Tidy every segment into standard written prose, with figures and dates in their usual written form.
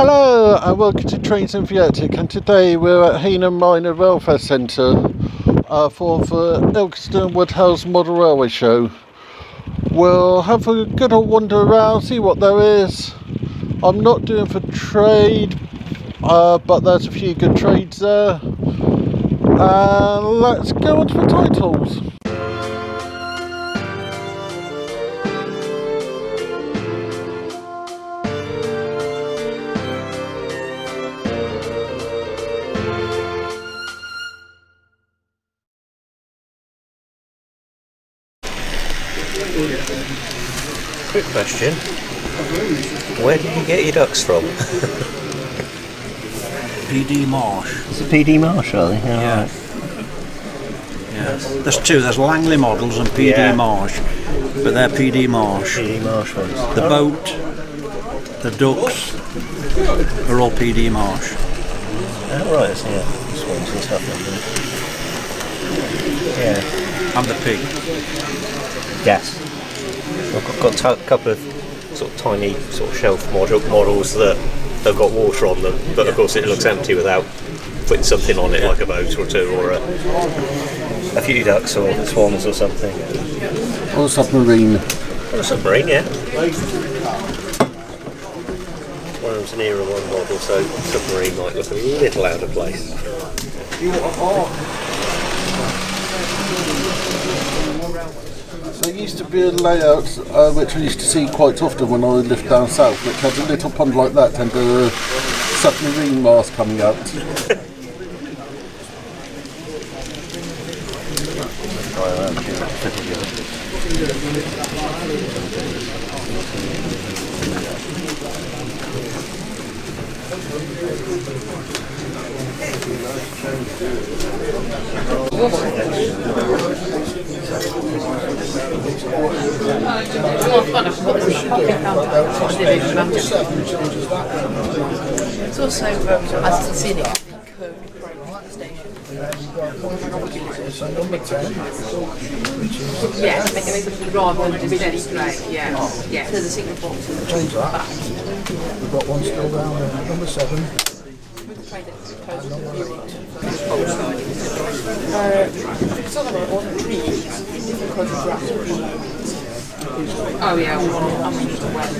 Hello and welcome to Glenfinnan Viaduck, and today we're at Heenham Minor Welfare Centre for the Ilkeston Woodside Model Railway Show. We'll have a good old wander around, see what there is. I'm not doing for trade, but there's a few good trades there. And let's go on to the titles. Quick question. Where did you get your ducks from? PD Marsh. It's a PD Marsh, are they? Yeah. Right. Yeah. There's two. There's Langley Models and PD Marsh, but they're PD Marsh. PD Marsh ones. The boat, the ducks are all PD Marsh. Oh, right. So, yeah. Swans and stuff. Yeah. And the pig. Yes. I've got a couple of sort of tiny sort of shelf models that have got water on them, but of course it looks empty without putting something on it, like a boat or two, or a few ducks or swans or something. Or a submarine. Or a submarine, yeah. One of them's an Era 1 model, so submarine might look a little out of place. There used to be a layout which I used to see quite often when I lived down south, which had a little pond like that and a submarine mast coming out. It's also, as it's scenic, the curved approach station. Yeah, rather than just steady straight, yeah. Yeah, so the signal box is the back. We've got one still down there, number 7. With the train that's close to the it's not about all the trees, different kinds of grass. Oh yeah, I'm used to weather.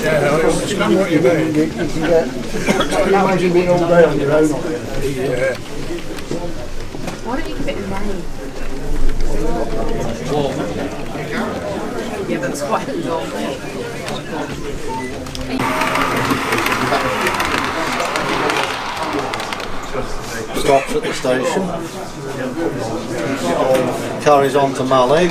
Yeah, I understand what you mean. You can get, can you imagine being all day on your own? Yeah. Why don't you keep it in rain? Yeah, that's quite a long way. Stops at the station, carries on to Mallee,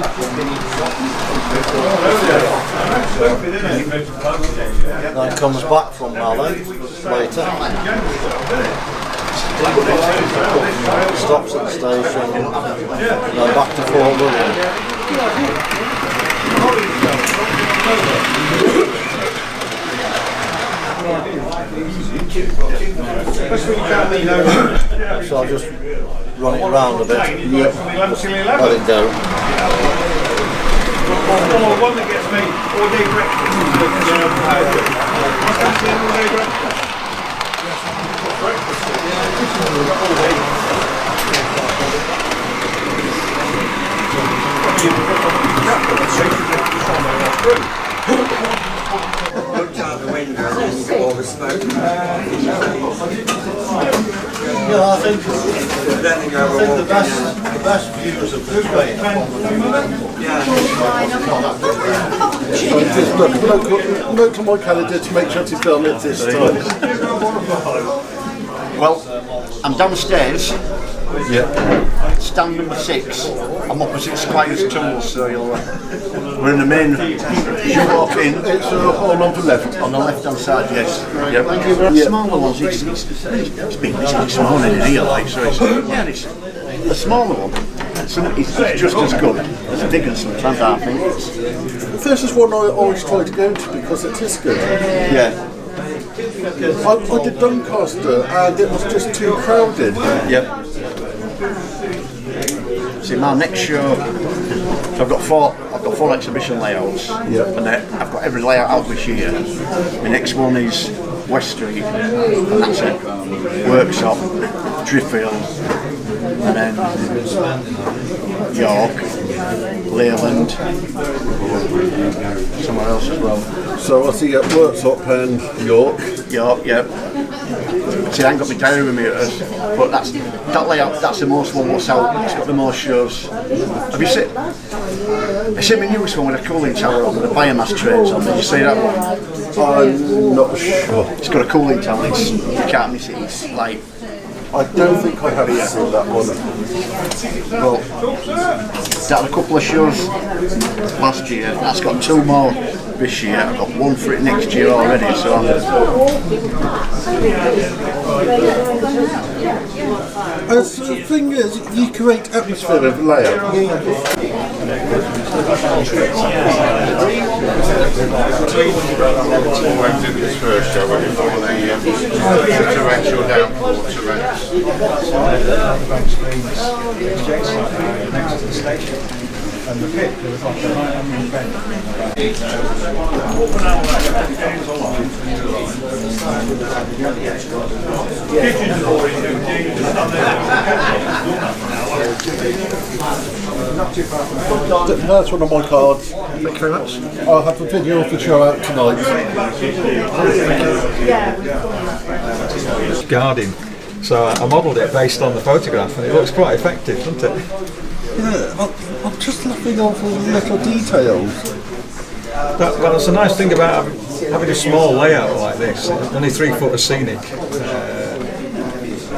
then comes back from Mallee later, stops at the station, then back to Fort William. So I'll just run it around a bit. Let it go. One that gets me all day breakfast. Looked out the window and you got all the smoke. Yeah, I think the best views of the train. Note to my calendar to make sure to film it this time. Well, I'm downstairs. Yeah. Stand number 6. I'm opposite Squire's Tools, so we're in the main. You walk in. It's all on the left. On the left hand side, yes. Yep. The smaller ones, it's been busy this morning in here, like, so it's, the smaller one, it's just as good. It's bigger sometimes, I think. This is one I always try to go to because it is good. Yeah. I did Doncaster and it was just too crowded. Yep. See, my next show, so I've got got 4 exhibition layouts, Yeah. and I've got every layout out this year. The next one is West Street, and that's it. Workshop, Driffield, and then York, Leyland, somewhere else as well. So I see you at Worktop and York. York, yeah. See, I ain't got my diary with me, but that layout, that's the most one what's out. It's got the most shows. Have you seen my newest one with a cooling tower on, with the biomass trays on? Did you see that one? I'm not sure. It's got a cooling tower. You can't miss it. It's like, I don't think I have seen that one. well, that had a couple of shows last year. That's got 2 more this year. I've got 1 for it next year already. So The thing is, you create atmosphere of layout. Went in this first show when before the torrential downpour torrents. Next to the station. And the pit, there was like a 900 bed. That's one of my cards. thank you very much. I'll have a video of the show out tonight. Garden. So I modelled it based on the photograph, and it looks quite effective, doesn't it? Yeah, I'm just looking over the little details. Well, it's a nice thing about having a small layout like this. Only 3 foot of scenic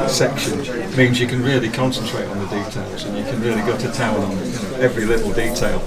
section means you can really concentrate on the details, and you can really go to town on every little detail.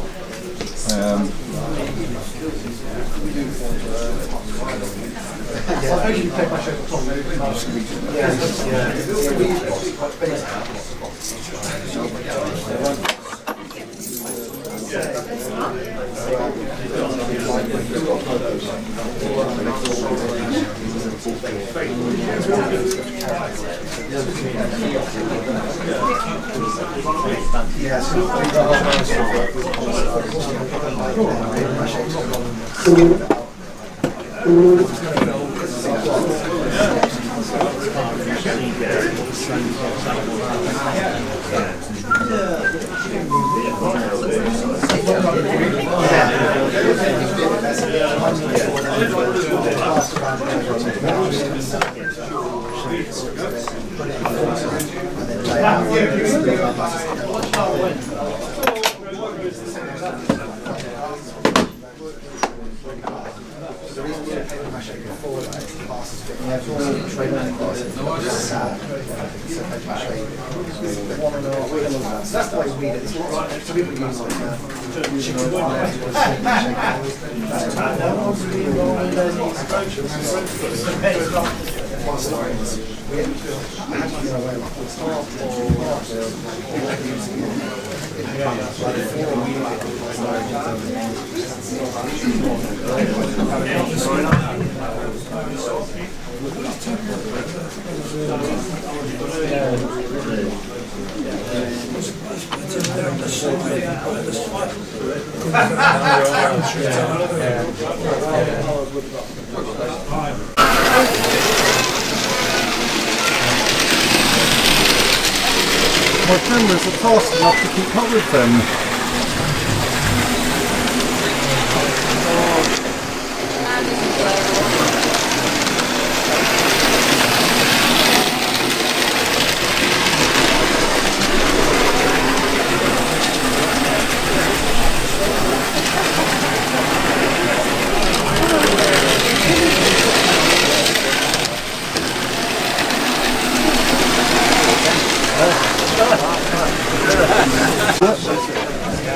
My cameras are fast enough to keep up with them.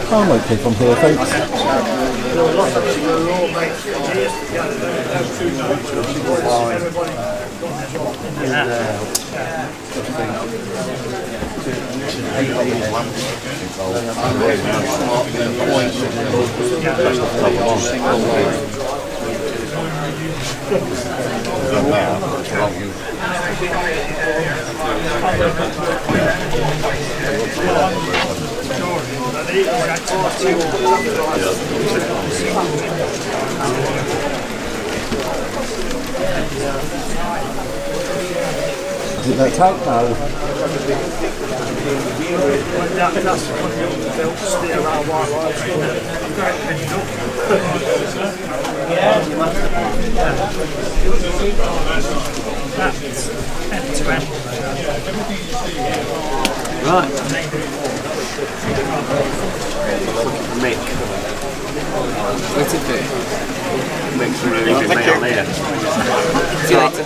I'm okay from here, thanks. Did they take now? That's built steer around white lights. That's end to end. Right. Mick. Mick's really good mate on here. See you later.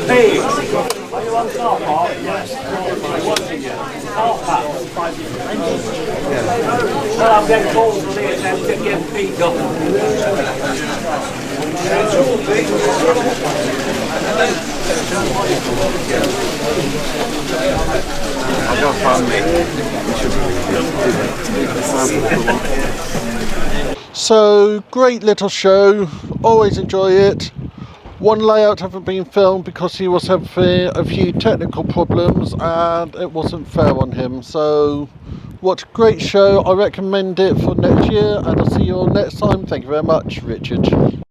Hey, are you on car park? Yes. Car park. Well, I'm getting calls from here now to get beat up. I'll go find Mick. So, great little show, always enjoy it. One layout haven't been filmed because he was having a few technical problems and it wasn't fair on him. So, what a great show, I recommend it for next year and I'll see you all next time. Thank you very much, Richard.